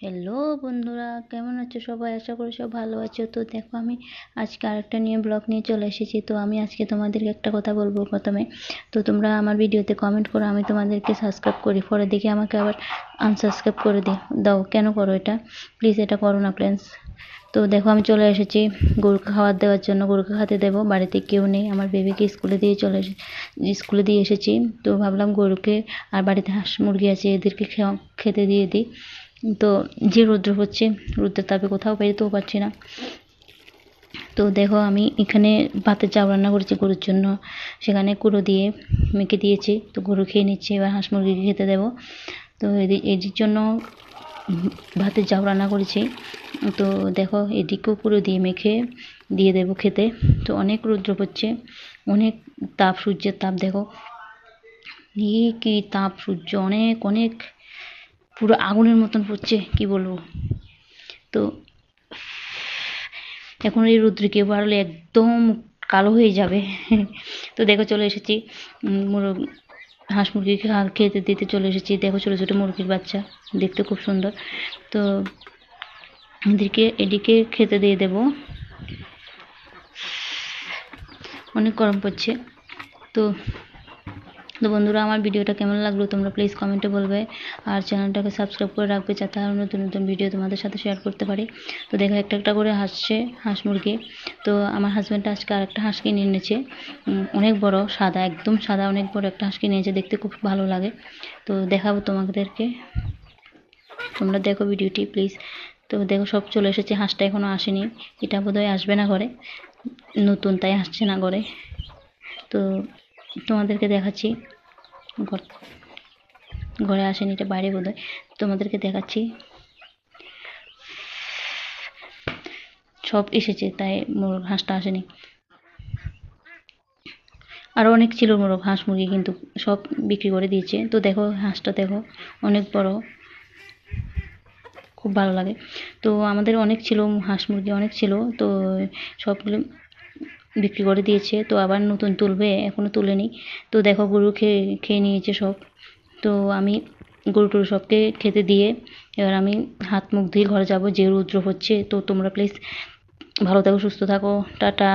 Hello বন্ধুরা, কেমন আছো সবাই? আশা করি সব ভালো আছো। তো দেখো, আমি আজকে আরেকটা নিয়ে ব্লগ নিয়ে চলে এসেছি। তো আমি আজকে তোমাদেরকে একটা কথা বলবো প্রথমে। তো তোমরা আমার ভিডিওতে কমেন্ট করো, আমি তোমাদেরকে সাবস্ক্রাইব করি, পরে দেখে আমাকে আবার আনসাবস্ক্রাইব করে দাও। কেন করো এটা? প্লিজ এটা করো না ফ্রেন্ডস। তো দেখো, আমি চলে এসেছি গরুকে খাবার দেওয়ার জন্য। গরুকে খেতে দেবো, বাড়িতে কেউ নেই। আমার বেবিকে স্কুলে দিয়ে এসেছি। তো ভাবলাম গরুকে আর বাড়িতে হাঁস মুরগি আছে, এদেরকে খেতে দিয়ে দিই। তো যে রৌদ্র হচ্ছে, রৌদ্রের তাপে কোথাও বেরোতেও পারছি না। তো দেখো, আমি এখানে ভাতের চাল রান্না করেছি গরুর জন্য। সেখানে কুড়ো দিয়ে মেখে দিয়েছি। তো গরু খেয়ে নিচ্ছে, এবার হাঁস মুরগিকে খেতে দেবো। তো এটির জন্য ভাতের চাল রান্না করেছি। তো দেখো, এদিকেও কুড়ো দিয়ে মেখে দিয়ে দেবো খেতে। তো অনেক রৌদ্র পড়ছে, অনেক তাপ, সূর্যের তাপ দেখো কি তাপ, সূর্য অনেক অনেক পুরো আগুনের মতন পড়ছে, কি বলবো। তো এখন এই রৌদ্রে কেউ বাড়লে একদম কালো হয়ে যাবে। তো দেখো, চলে এসেছি হাঁস মুরগিকে খেতে দিতে চলে এসেছি। দেখো, ছোটো ছোটো মুরগির বাচ্চা, দেখতে খুব সুন্দর। তো এদিকে খেতে দিয়ে দেব। অনেক গরম পড়ছে। তো বন্ধুরা, আমার ভিডিওটা কেমন লাগলো তোমরা প্লিজ কমেন্টে বলবে, আর চ্যানেলটাকে সাবস্ক্রাইব করে রাখবে, যাতে আরও নতুন নতুন ভিডিও তোমাদের সাথে শেয়ার করতে পারি। তো দেখো, একটা একটা করে হাসছে হাঁস মুরগি। তো আমার হাজব্যান্ড আজকে আরেকটা হাঁস কিনে এনেছে, অনেক বড়, সাদা, একদম সাদা, অনেক বড় একটা হাঁস কিনে এনেছে, দেখতে খুব ভালো লাগে। তো দেখাবো তোমাদেরকে, তোমরা দেখো ভিডিওটি প্লিজ। তো দেখো, সব চলে এসেছে, হাঁসটা এখনও আসেনি। এটা বোধহয় আসবে না ঘরে, নতুন, তাই আসছে না ঘরে। তো তোমাদেরকে দেখাচ্ছি, ঘরে আসেনি, এটা বাইরে বোধহয়। তোমাদেরকে দেখাচ্ছি, সব এসেছে, তাই হাঁসটা আসেনি। আরও অনেক ছিল হাঁস মুরগি, কিন্তু সব বিক্রি করে দিয়েছে। তো দেখো, হাঁসটা দেখো, অনেক বড়, খুব ভালো লাগে। তো আমাদের অনেক ছিল, হাঁস মুরগি অনেক ছিল। তো সবগুলো বিক্রি করে দিয়েছে। তো আবার নতুন তুলবে, এখনও তুলেনি। তো দেখো, গরু খেয়ে নিয়েছে সব। তো আমি গরু টরু সবকে খেতে দিয়ে এবার আমি হাত মুখ ধুয়ে ঘরে যাব, যে রৌদ্র হচ্ছে। তো তোমরা প্লিজ ভালো থাকো, সুস্থ থাকো, টাটা।